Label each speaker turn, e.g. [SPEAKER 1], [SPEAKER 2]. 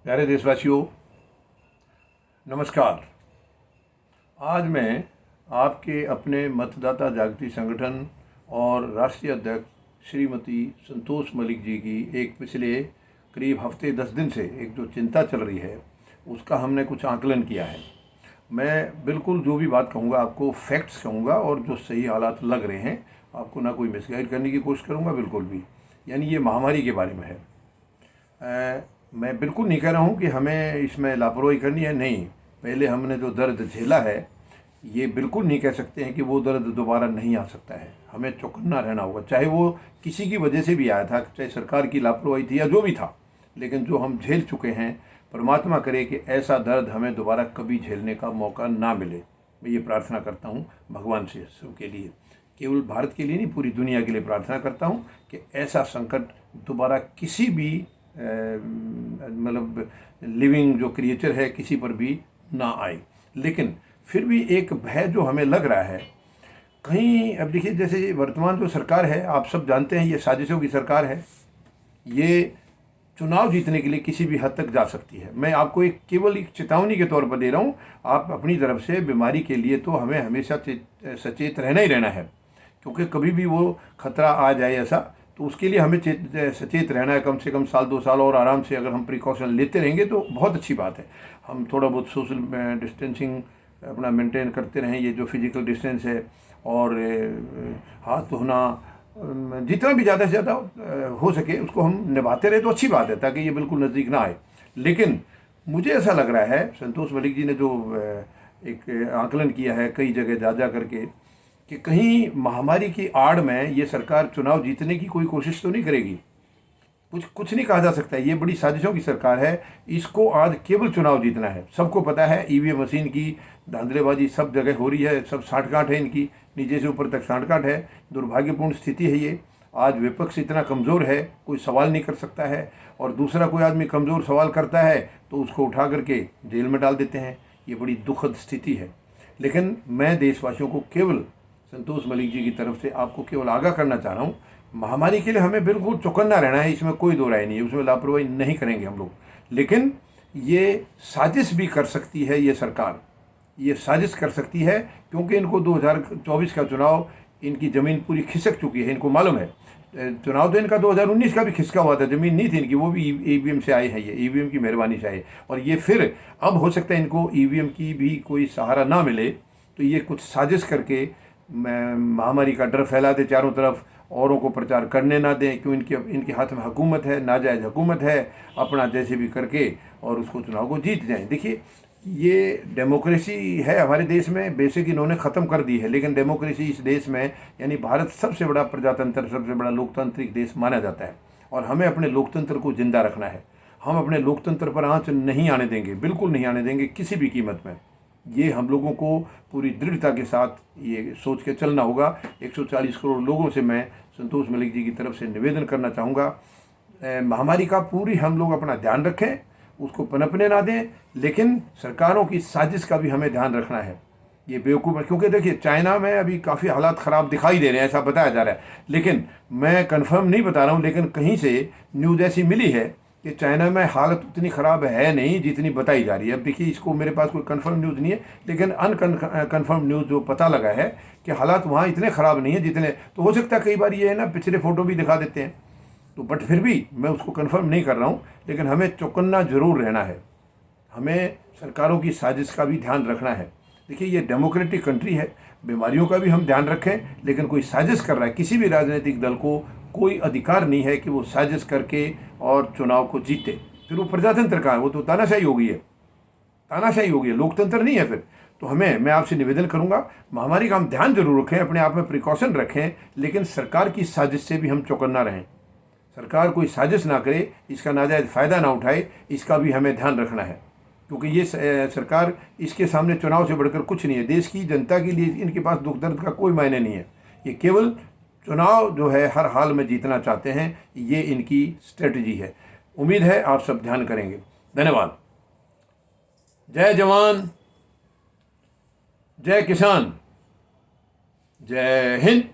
[SPEAKER 1] प्यारे देशवासियों, नमस्कार। आज मैं आपके अपने मतदाता जागृति संगठन और राष्ट्रीय अध्यक्ष श्रीमती संतोष मलिक जी की एक पिछले करीब हफ्ते 10 दिन से एक जो चिंता चल रही है उसका हमने कुछ आकलन किया है। मैं बिल्कुल जो भी बात कहूँगा आपको फैक्ट्स कहूँगा और जो सही हालात लग रहे हैं, आपको ना कोई मिसगाइड करने की कोशिश करूँगा बिल्कुल भी। यानी ये महामारी के बारे में है। मैं बिल्कुल नहीं कह रहा हूँ कि हमें इसमें लापरवाही करनी है, नहीं। पहले हमने जो दर्द झेला है, ये बिल्कुल नहीं कह सकते हैं कि वो दर्द दोबारा नहीं आ सकता है। हमें चौकन्ना रहना होगा, चाहे वो किसी की वजह से भी आया था, चाहे सरकार की लापरवाही थी या जो भी था। लेकिन जो हम झेल चुके हैं, परमात्मा करे कि ऐसा दर्द हमें दोबारा कभी झेलने का मौका ना मिले। मैं ये प्रार्थना करता हूँ भगवान से सबके लिए, केवल भारत के लिए नहीं, पूरी दुनिया के लिए प्रार्थना करता हूँ कि ऐसा संकट दोबारा किसी भी मतलब लिविंग जो क्रिएचर है किसी पर भी ना आए। लेकिन फिर भी एक भय जो हमें लग रहा है कहीं, अब देखिए जैसे वर्तमान जो सरकार है, आप सब जानते हैं ये साजिशों की सरकार है। ये चुनाव जीतने के लिए किसी भी हद तक जा सकती है। मैं आपको एक केवल एक चेतावनी के तौर पर दे रहा हूँ। आप अपनी तरफ से बीमारी के लिए तो हमें हमेशा सचेत रहना ही रहना है, क्योंकि कभी भी वो खतरा आ जाए ऐसा, तो उसके लिए हमें सचेत रहना है। कम से कम साल 2 साल और आराम से अगर हम प्रिकॉशन लेते रहेंगे तो बहुत अच्छी बात है। हम थोड़ा बहुत सोशल डिस्टेंसिंग अपना मेंटेन करते रहें, ये जो फिजिकल डिस्टेंस है, और हाथ धोना जितना भी ज़्यादा से ज़्यादा हो सके उसको हम निभाते रहे तो अच्छी बात है, ताकि ये बिल्कुल नज़दीक ना आए। लेकिन मुझे ऐसा लग रहा है, संतोष मलिक जी ने जो एक आकलन किया है कई जगह जा जा करके, कि कहीं महामारी की आड़ में ये सरकार चुनाव जीतने की कोई कोशिश तो नहीं करेगी। कुछ कुछ नहीं कहा जा सकता है। ये बड़ी साजिशों की सरकार है। इसको आज केवल चुनाव जीतना है। सबको पता है ईवीएम मशीन की धांधलेबाजी सब जगह हो रही है, सब सांठगांठ है इनकी, नीचे से ऊपर तक सांठगांठ है। दुर्भाग्यपूर्ण स्थिति है ये। आज विपक्ष इतना कमज़ोर है, कोई सवाल नहीं कर सकता है, और दूसरा कोई आदमी कमज़ोर सवाल करता है तो उसको उठा करके जेल में डाल देते हैं। ये बड़ी दुखद स्थिति है। लेकिन मैं देशवासियों को केवल संतोष मलिक जी की तरफ से आपको केवल आगाह करना चाह रहा हूँ, महामारी के लिए हमें बिल्कुल चौकन्ना रहना है, इसमें कोई दो राय नहीं है, उसमें लापरवाही नहीं करेंगे हम लोग। लेकिन ये साजिश भी कर सकती है ये सरकार, ये साजिश कर सकती है, क्योंकि इनको 2024 का चुनाव, इनकी ज़मीन पूरी खिसक चुकी है, इनको मालूम है। चुनाव तो इनका 2019 का भी खिसका हुआ था, ज़मीन नहीं थी इनकी, वो भी ईवीएम से आए हैं, ये ईवीएम की मेहरबानी से आए। और ये फिर अब हो सकता है इनको ईवीएम की भी कोई सहारा ना मिले, तो ये कुछ साजिश करके महामारी का डर फैला दे चारों तरफ, औरों को प्रचार करने ना दें, क्यों इनके हाथ में हुकूमत है, नाजायज़ हुकूमत है, अपना जैसे भी करके और उसको चुनाव को जीत जाएं। देखिए, ये डेमोक्रेसी है हमारे देश में, बेसिक इन्होंने ख़त्म कर दी है, लेकिन डेमोक्रेसी इस देश में, यानी भारत सबसे बड़ा प्रजातंत्र, सबसे बड़ा लोकतांत्रिक देश माना जाता है, और हमें अपने लोकतंत्र को जिंदा रखना है। हम अपने लोकतंत्र पर आँच नहीं आने देंगे, बिल्कुल नहीं आने देंगे किसी भी कीमत में। ये हम लोगों को पूरी दृढ़ता के साथ ये सोच के चलना होगा। 140 करोड़ लोगों से मैं संतोष मलिक जी की तरफ से निवेदन करना चाहूँगा, महामारी का पूरी हम लोग अपना ध्यान रखें, उसको पनपने ना दें, लेकिन सरकारों की साजिश का भी हमें ध्यान रखना है। ये बेवकूफ़ है, क्योंकि देखिए चाइना में अभी काफ़ी हालात ख़राब दिखाई दे रहे हैं, ऐसा बताया जा रहा है। लेकिन मैं कंफर्म नहीं बता रहा हूँ, लेकिन कहीं से न्यूज़ ऐसी मिली है कि चाइना में हालत उतनी ख़राब है नहीं जितनी बताई जा रही है। अब देखिए, इसको मेरे पास कोई कंफर्म न्यूज़ नहीं है, लेकिन अनकन्फर्म न्यूज़ जो पता लगा है कि हालात वहाँ इतने ख़राब नहीं है जितने, तो हो सकता है कई बार ये है ना, पिछले फ़ोटो भी दिखा देते हैं, तो बट फिर भी मैं उसको कंफर्म नहीं कर रहा हूँ। लेकिन हमें चौकन्ना ज़रूर रहना है, हमें सरकारों की साजिश का भी ध्यान रखना है। देखिए, ये डेमोक्रेटिक कंट्री है, बीमारियों का भी हम ध्यान रखें, लेकिन कोई साजिश कर रहा है, किसी भी राजनीतिक दल को कोई अधिकार नहीं है कि वो साजिश करके और चुनाव को जीते। फिर वो प्रजातंत्र कहाँ है, वो तो तानाशाही हो गई है, तानाशाही हो गई है, लोकतंत्र नहीं है फिर। तो मैं आपसे निवेदन करूंगा, महामारी का हम ध्यान जरूर रखें, अपने आप में प्रिकॉशन रखें, लेकिन सरकार की साजिश से भी हम चौकन्ना रहें। सरकार कोई साजिश ना करे, इसका नाजायज़ फ़ायदा ना उठाए, इसका भी हमें ध्यान रखना है, क्योंकि ये सरकार, इसके सामने चुनाव से बढ़कर कुछ नहीं है। देश की जनता के लिए इनके पास दुख दर्द का कोई मायने नहीं है। ये केवल चुनाव जो है हर हाल में जीतना चाहते हैं, ये इनकी स्ट्रेटजी है। उम्मीद है आप सब ध्यान करेंगे। धन्यवाद। जय जवान, जय किसान, जय हिंद।